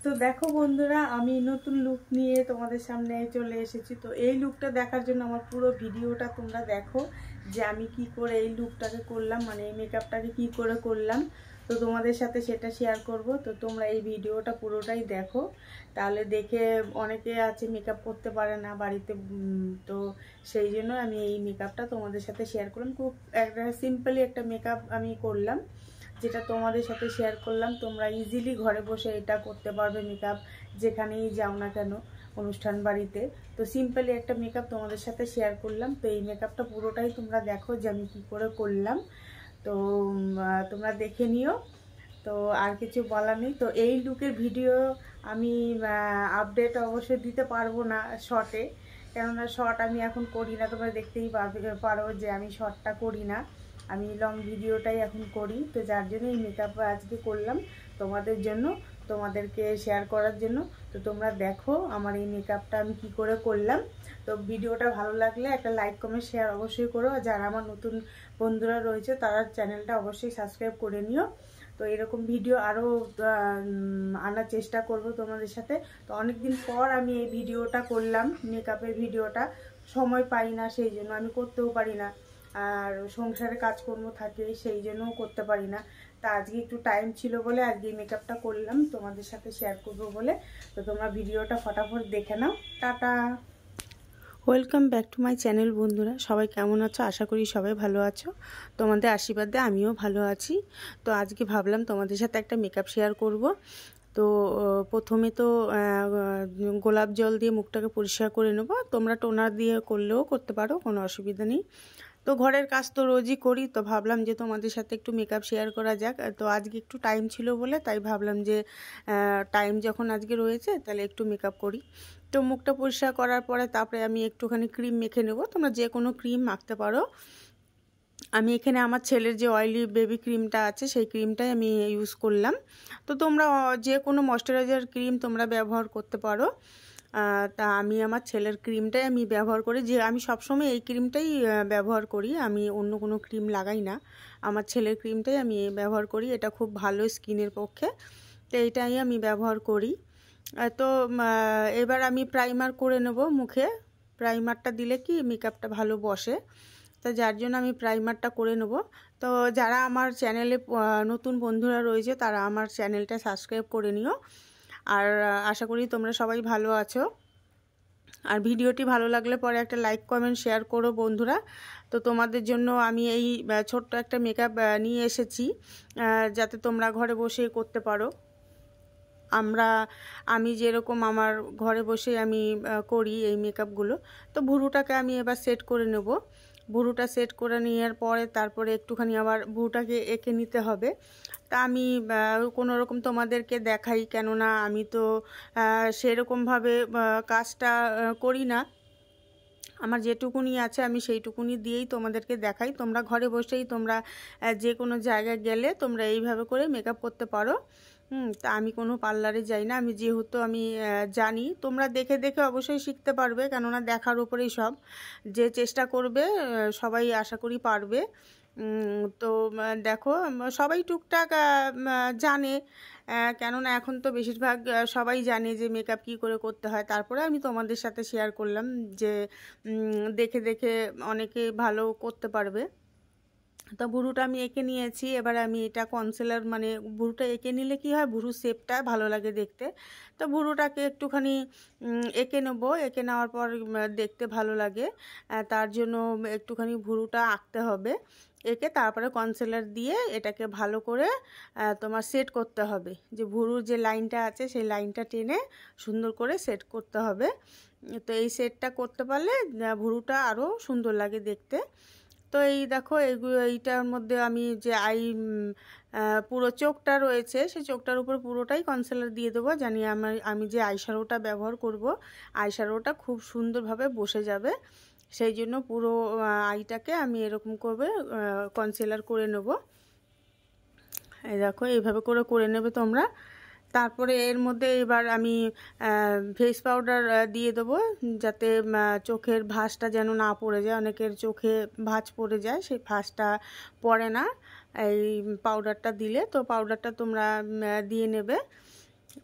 তো দেখো বন্ধুরা, আমি নতুন লুক নিয়ে তোমাদের সামনে চলে এসেছি। তো এই লুকটা দেখার জন্য আমার পুরো ভিডিওটা তোমরা দেখো, যে আমি কি করে এই লুকটাকে করলাম, মানে এই মেকআপটাকে কি করে করলাম। তো তোমাদের সাথে সেটা শেয়ার করব। তো তোমরা এই ভিডিওটা পুরোটাই দেখো, তাহলে দেখে অনেকে আছে মেকআপ করতে পারে না বাড়িতে, তো সেই জন্য আমি এই মেকআপটা তোমাদের সাথে শেয়ার করলাম। খুব একটা সিম্পলি একটা মেকআপ আমি করলাম, যেটা তোমাদের সাথে শেয়ার করলাম। তোমরা ইজিলি ঘরে বসে এটা করতে পারবে মেকআপ, যেখানেই যাও না কেন অনুষ্ঠান বাড়িতে। তো সিম্পলি একটা মেকআপ তোমাদের সাথে শেয়ার করলাম। তো এই মেকআপটা পুরোটাই তোমরা দেখো যে আমি কি করে করলাম। তো তোমরা দেখে নিও। তো আর কিছু বলার নেই। তো এই লুকের ভিডিও আমি আপডেট অবশ্যই দিতে পারবো না শর্টে, কেননা শর্ট আমি এখন করি না। তোমরা দেখতেই পারো যে আমি শর্টটা করি না, আমি লং ভিডিওটাই এখন করি। তো যার জন্য এই মেকআপ আজকে করলাম তোমাদের জন্য, তোমাদেরকে শেয়ার করার জন্য। তো তোমরা দেখো আমার এই মেকআপটা আমি কি করে করলাম। তো ভিডিওটা ভালো লাগলে একটা লাইক কমেন্ট শেয়ার অবশ্যই করো। যারা আমার নতুন বন্ধুরা রয়েছে তারা চ্যানেলটা অবশ্যই সাবস্ক্রাইব করে নিও। তো এরকম ভিডিও আরও আনার চেষ্টা করব তোমাদের সাথে। তো অনেকদিন পর আমি এই ভিডিওটা করলাম, মেকআপের ভিডিওটা। সময় পাই না, সেই জন্য আমি করতেও পারি না, আর সংসারে কাজকর্ম থাকে সেই জন্যও করতে পারি না। তা আজকে একটু টাইম ছিল বলে আজকে মেকআপটা করলাম তোমাদের সাথে শেয়ার করব বলে। তো তোমরা ভিডিওটা ফটাফট দেখে নাও। Tata, welcome back to my channel. বন্ধুরা সবাই কেমন আছো? আশা করি সবাই ভালো আছো। তোমাদের আশীর্বাদে আমিও ভালো আছি। তো আজকে ভাবলাম তোমাদের সাথে একটা মেকআপ শেয়ার করব। তো প্রথমে তো গোলাপ জল দিয়ে মুখটাকে পরিষ্কার করে নেবো। তোমরা টোনার দিয়ে করলেও করতে পারো, কোনো অসুবিধা নেই। তো ঘরের কাজ তো রোজই করি, তো ভাবলাম যে তোমাদের সাথে একটু মেকআপ শেয়ার করা যাক। তো আজকে একটু টাইম ছিল বলে তাই ভাবলাম যে টাইম যখন আজকে রয়েছে তাহলে একটু মেকআপ করি। তো মুখটা পরিষ্কার করার পরে তারপরে আমি একটুখানি ক্রিম মেখে নেব। তোমরা যে কোনো ক্রিম মাখতে পারো। আমি এখানে আমার ছেলের যে অয়েলি বেবি ক্রিমটা আছে সেই ক্রিমটাই আমি ইউজ করলাম। তো তোমরা যে কোনো ময়শ্চারাইজার ক্রিম তোমরা ব্যবহার করতে পারো। তা আমি আমার ছেলের ক্রিমটাই আমি ব্যবহার করি, যে আমি সবসময় এই ক্রিমটাই ব্যবহার করি, আমি অন্য কোনো ক্রিম লাগাই না। আমার ছেলের ক্রিমটাই আমি ব্যবহার করি, এটা খুব ভালো স্কিনের পক্ষে। তো এইটাই আমি ব্যবহার করি। তো এবার আমি প্রাইমার করে নেব মুখে। প্রাইমারটা দিলে কি মেকআপটা ভালো বসে, তো যার জন্য আমি প্রাইমারটা করে নেব। তো যারা আমার চ্যানেলে নতুন বন্ধুরা রয়েছে তারা আমার চ্যানেলটা সাবস্ক্রাইব করে নিও। আর আশা করি তোমরা সবাই ভালো আছো। আর ভিডিওটি ভালো লাগলে পরে একটা লাইক কমেন্ট শেয়ার করো বন্ধুরা। তো তোমাদের জন্য আমি এই ছোট্ট একটা মেকআপ নিয়ে এসেছি, যাতে তোমরা ঘরে বসে করতে পারো। আমি যেরকম আমার ঘরে বসে আমি করি এই মেকআপগুলো। তো ভুরুটাকে আমি এবার সেট করে নেব। ভুরুটা সেট করে নেওয়ার পরে তারপরে একটুখানি আবার ভুরুটাকে এঁকে নিতে হবে। তা আমি কোনো রকম তোমাদেরকে দেখাই, কেননা আমি তো সেরকমভাবে কাজটা করি না। আমার যেটুকুনি আছে আমি সেইটুকুনি দিয়েই তোমাদেরকে দেখাই। তোমরা ঘরে বসেই তোমরা যে কোনো জায়গায় গেলে তোমরা এইভাবে করে মেকআপ করতে পারো। তা আমি কোনো পার্লারে যাই না, আমি যেহেতু আমি জানি। তোমরা দেখে দেখে অবশ্যই শিখতে পারবে, কেননা দেখার উপরেই সব। যে চেষ্টা করবে সবাই আশা করি পারবে। তো দেখো সবাই টুকটাক জানে, কেননা এখন তো বেশিরভাগ সবাই জানে যে মেকআপ কী করে করতে হয়। তারপরে আমি তোমাদের সাথে শেয়ার করলাম যে দেখে দেখে অনেকে ভালো করতে পারবে। তো ভুরুটা আমি এঁকে নিয়েছি। এবার আমি এটা কনসিলার, মানে ভুরুটা এঁকে নিলে কি হয়, ভুরুর শেপটা ভালো লাগে দেখতে। তো ভুরুটাকে একটুখানি এঁকে নেবো। এঁকে নেওয়ার পর দেখতে ভালো লাগে, তার জন্য একটুখানি ভুরুটা আঁকতে হবে। এঁকে তারপরে কনসিলার দিয়ে এটাকে ভালো করে তোমার সেট করতে হবে। যে ভুরুর যে লাইনটা আছে সেই লাইনটা টেনে সুন্দর করে সেট করতে হবে। তো এই সেটটা করতে পারলে ভুরুটা আরও সুন্দর লাগে দেখতে। তো এই দেখো এইটার মধ্যে আমি যে পুরো চোখটা রয়েছে সেই চোখটার উপর পুরোটাই কনসিলার দিয়ে দেবো, জানি আমি যে আইশ্যাডোটা ব্যবহার করব আইশ্যাডোটা খুব সুন্দরভাবে বসে যাবে। সেই জন্য পুরো আইটাকে আমি এরকম করে কনসিলার করে নেব। এই দেখো এইভাবে করে নেবে তোমরা। তারপরে এর মধ্যে এবার আমি ফেস পাউডার দিয়ে দেবো, যাতে চোখের ভাঁজটা যেন না পড়ে যায়। অনেকের চোখে ভাঁজ পড়ে যায়, সেই ভাঁজটা পড়ে না এই পাউডারটা দিলে। তো পাউডারটা তোমরা দিয়ে নেবে।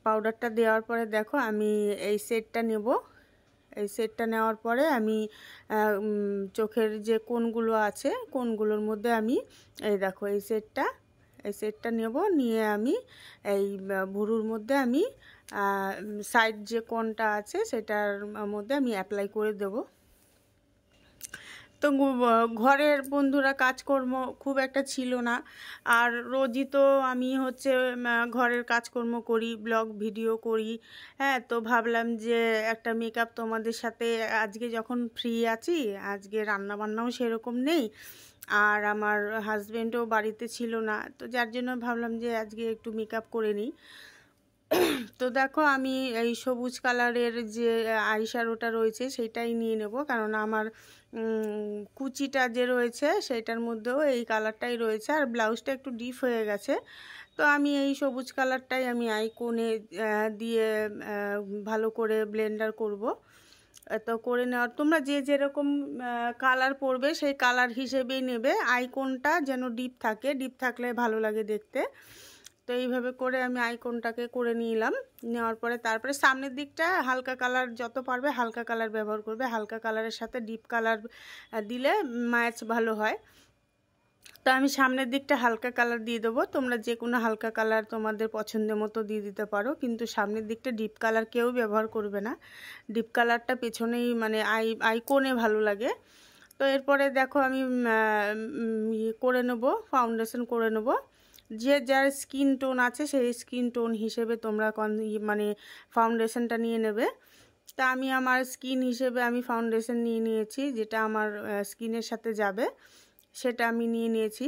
পাউডারটা দেওয়ার পরে দেখো আমি এই সেটটা নেব। এই সেটটা নেওয়ার পরে আমি চোখের যে কোণগুলো আছে কোণগুলোর মধ্যে আমি এই দেখো এই সেটটা নেব, নিয়ে আমি এই ভুরুর মধ্যে আমি সাইড যে কোণটা আছে সেটার মধ্যে আমি অ্যাপ্লাই করে দেব। তো ঘরের বন্ধুরা কাজকর্ম খুব একটা ছিল না, আর রোজই তো আমি হচ্ছে ঘরের কাজকর্ম করি, ব্লগ ভিডিও করি। হ্যাঁ, তো ভাবলাম যে একটা মেকআপ তোমাদের সাথে আজকে যখন ফ্রি আছি, আজকে রান্নাবান্নাও সেরকম নেই, আর আমার হাজব্যান্ডও বাড়িতে ছিল না, তো যার জন্য ভাবলাম যে আজকে একটু মেকআপ করে নিই। তো দেখো আমি এই সবুজ কালারের যে আইশ্যাডোটা রয়েছে সেটাই নিয়ে নেব, কারণ আমার কুচিটা যে রয়েছে সেটার মধ্যেও এই কালারটাই রয়েছে, আর ব্লাউজটা একটু ডিপ হয়ে গেছে। তো আমি এই সবুজ কালারটাই আমি আই কোণে দিয়ে ভালো করে ব্লেন্ডার করব। তো করে নেওয়ার তোমরা যে যেরকম কালার পরবে সেই কালার হিসেবেই নেবে। আই কোণটা যেন ডিপ থাকে, ডিপ থাকলে ভালো লাগে দেখতে। তো এইভাবে করে আমি আইকনটাকে করে নিলাম। নেওয়ার পরে তারপরে সামনের দিকটা হালকা কালার, যত পারবে হালকা কালার ব্যবহার করবে। হালকা কালারের সাথে ডিপ কালার দিলে ম্যাচ ভালো হয়। তো আমি সামনের দিকটা হালকা কালার দিয়ে দেবো। তোমরা যে কোনো হালকা কালার তোমাদের পছন্দের মতো দিয়ে দিতে পারো, কিন্তু সামনের দিকটা ডিপ কালার কেউ ব্যবহার করবে না। ডিপ কালারটা পেছনেই মানে আইকনে ভালো লাগে। তো এরপরে দেখো আমি করে নেব, ফাউন্ডেশন করে নেব। যে যার স্কিন টোন আছে সেই স্কিন টোন হিসেবে তোমরা মানে ফাউন্ডেশনটা নিয়ে নেবে। তা আমি আমার স্কিন হিসেবে আমি ফাউন্ডেশন নিয়ে নিয়েছি, যেটা আমার স্কিনের সাথে যাবে সেটা আমি নিয়ে নিয়েছি।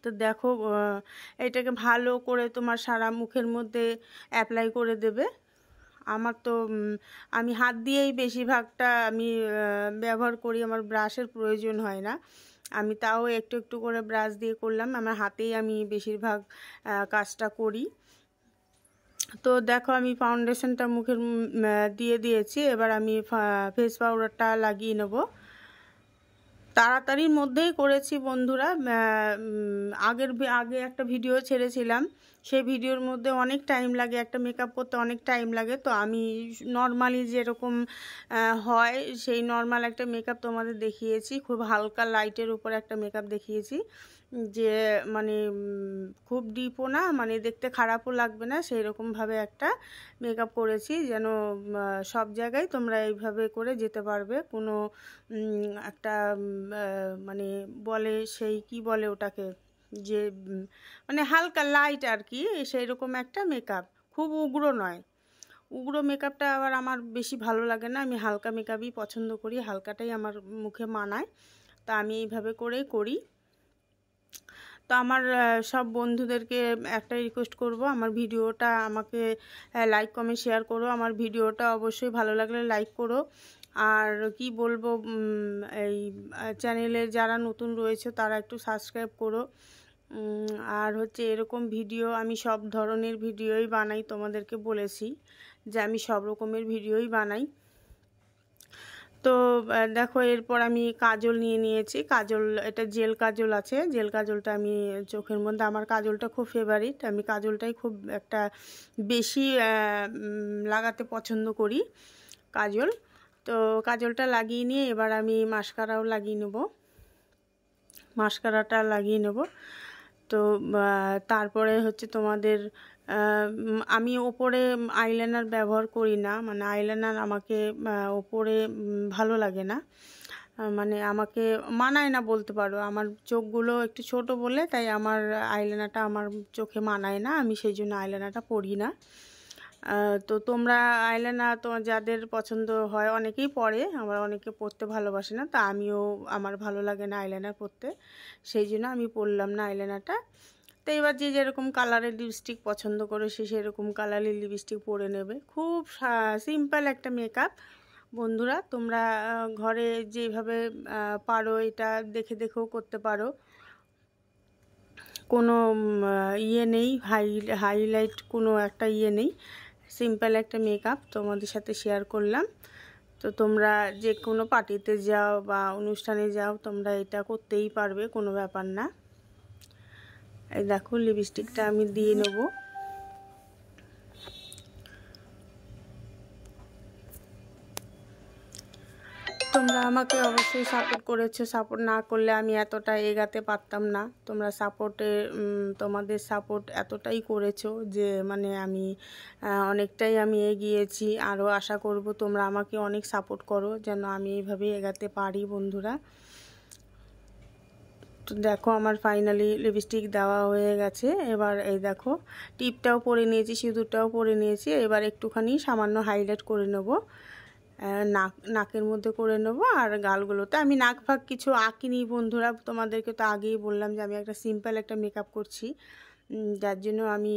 তো দেখো এটাকে ভালো করে তোমার সারা মুখের মধ্যে অ্যাপ্লাই করে দেবে। আমার তো আমি হাত দিয়েই বেশিরভাগটা আমি ব্যবহার করি, আমার ব্রাশের প্রয়োজন হয় না। আমি তাও একটু একটু করে ব্রাশ দিয়ে করলাম, আমার হাতেই আমি বেশিরভাগ কাজটা করি। তো দেখো আমি ফাউন্ডেশনটা মুখের দিয়ে দিয়েছি, এবার আমি ফেস পাউডারটা লাগিয়ে নেব। তাড়াতাড়ির মধ্যেই করেছি বন্ধুরা। আগে একটা ভিডিও ছেড়েছিলাম, সেই ভিডিওর মধ্যে অনেক টাইম লাগে, একটা মেকআপ করতে অনেক টাইম লাগে। তো আমি নর্মালি যেরকম হয় সেই নর্মাল একটা মেকআপ তোমাদের দেখিয়েছি, খুব হালকা লাইটের উপর একটা মেকআপ দেখিয়েছি, যে মানে খুব ডিপও না, মানে দেখতে খারাপও লাগবে না, সেই রকমভাবে একটা মেকআপ করেছি, যেন সব জায়গায় তোমরা এইভাবে করে যেতে পারবে। কোনো একটা মানে বলে সেই কি বলে ওটাকে, যে মানে হালকা লাইট আর কি, সেই রকম একটা মেকআপ, খুব উগ্র নয়। উগ্র মেকআপটা আবার আমার বেশি ভালো লাগে না, আমি হালকা মেকআপই পছন্দ করি, হালকাটাই আমার মুখে মানায়। তা আমি এইভাবে করেই করি। তো আমার সব বন্ধুদেরকে একটা রিকোয়েস্ট করব, আমার ভিডিওটা আমাকে লাইক কমেন্ট শেয়ার করো, আমার ভিডিওটা অবশ্যই ভালো লাগলে লাইক করো। আর কি বলবো, এই চ্যানেলে যারা নতুন রয়েছে তারা একটু সাবস্ক্রাইব করো। আর হচ্ছে এরকম ভিডিও আমি সব ধরনের ভিডিওই বানাই, তোমাদেরকে বলেছি যে আমি সব রকমের ভিডিওই বানাই। তো দেখো এরপর আমি কাজল নিয়ে নিয়েছি। কাজল, এটা জেল কাজল আছে, জেল কাজলটা আমি চোখের মধ্যে, আমার কাজলটা খুব ফেভারিট, আমি কাজলটাই খুব একটা বেশি লাগাতে পছন্দ করি কাজল। তো কাজলটা লাগিয়ে নিয়ে এবার আমি মাস্কারাও লাগিয়ে নেব, মাস্কারাটা লাগিয়ে নেব। তো তারপরে হচ্ছে তোমাদের আমি ওপরে আইলাইনার ব্যবহার করি না, মানে আইলাইনার আমাকে ওপরে ভালো লাগে না, মানে আমাকে মানায় না বলতে পারো। আমার চোখগুলো একটু ছোট বলে তাই আমার আইলাইনারটা আমার চোখে মানায় না, আমি সেই জন্য আইলাইনারটা পরি না। তো তোমরা আইলাইনার তো যাদের পছন্দ হয়, অনেকেই পরে, আবার অনেকে পরতে ভালোবাসে না, তা আমিও, আমার ভালো লাগে না আইলাইনার পরতে, সেই জন্য আমি পরলাম না আইলাইনারটা। তো এবার যে যেরকম কালারের লিপস্টিক পছন্দ করে সে সেরকম কালারের লিপস্টিক পরে নেবে। খুব সিম্পল একটা মেকআপ বন্ধুরা, তোমরা ঘরে যেভাবে পারো এটা দেখে দেখেও করতে পারো, কোনো ইয়ে নেই, হাইলাইট কোনো একটা ইয়ে নেই, সিম্পল একটা মেকআপ তোমাদের সাথে শেয়ার করলাম। তো তোমরা যে কোনো পার্টিতে যাও বা অনুষ্ঠানে যাও, তোমরা এটা করতেই পারবে, কোনো ব্যাপার না। এই দেখো লিপস্টিকটা আমি দিয়ে নেব। তোমরা আমাকে অবশ্যই সাপোর্ট করেছো, সাপোর্ট না করলে আমি এতটা এগাতে পারতাম না। তোমরা তোমাদের সাপোর্ট এতটাই করেছো যে মানে আমি অনেকটাই আমি এগিয়েছি। আরও আশা করব তোমরা আমাকে অনেক সাপোর্ট করো যেন আমি এইভাবে এগাতে পারি বন্ধুরা। তো দেখো আমার ফাইনালি লিপস্টিক দেওয়া হয়ে গেছে। এবার এই দেখো টিপটাও পরে নিয়েছি, সিঁদুরটাও পরে নিয়েছি। এবার একটুখানি সামান্য হাইলাইট করে নেবো, নাকের মধ্যে করে নেব। আর গালগুলোতে আমি নাক ফাঁক কিছু আঁকিনি বন্ধুরা, তোমাদেরকে তো আগেই বললাম যে আমি একটা সিম্পল একটা মেকআপ করছি, যার জন্য আমি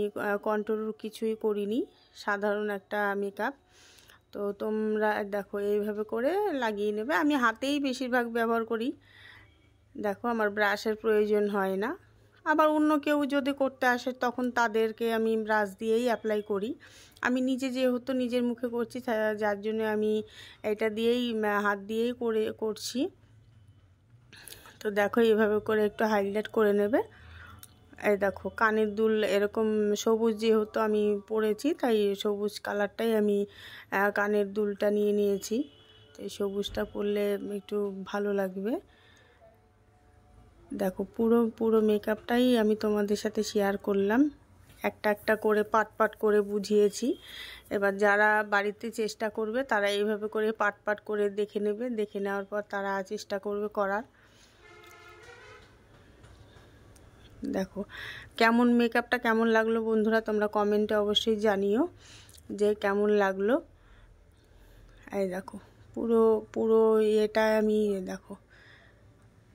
কন্ট্রোল কিছুই করিনি, সাধারণ একটা মেকআপ। তো তোমরা দেখো এইভাবে করে লাগিয়ে নেবে। আমি হাতেই বেশিরভাগ ব্যবহার করি, দেখো আমার ব্রাশের প্রয়োজন হয় না। আবার অন্য কেউ যদি করতে আসে তখন তাদেরকে আমি ব্রাশ দিয়েই অ্যাপ্লাই করি। আমি নিজে যেহেতু নিজের মুখে করছি যার জন্য আমি এটা দিয়েই হাত দিয়েই করছি। তো দেখো এইভাবে করে একটু হাইলাইট করে নেবে। এই দেখো কানের দুল এরকম সবুজ যেহেতু আমি পরেছি তাই সবুজ কালারটাই আমি কানের দুলটা নিয়ে নিয়েছি। তো এই সবুজটা পরলে একটু ভালো লাগবে। দেখো পুরো মেকআপটাই আমি তোমাদের সাথে শেয়ার করলাম, একটা একটা করে পাট করে বুঝিয়েছি। এবার যারা বাড়িতে চেষ্টা করবে তারা এইভাবে করে পাট করে দেখে নেবে, দেখে নেওয়ার পর তারা চেষ্টা করবে করার। দেখো কেমন মেকআপটা কেমন লাগলো বন্ধুরা, তোমরা কমেন্টে অবশ্যই জানিও যে কেমন লাগলো। এই দেখো পুরো এটা আমি দেখো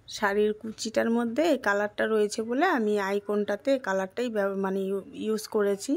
শাড়ির কুচিটার মধ্যে এই কালারটা রয়েছে বলে আমি আইকনটাতে কালারটাই মানে ইউজ করেছি।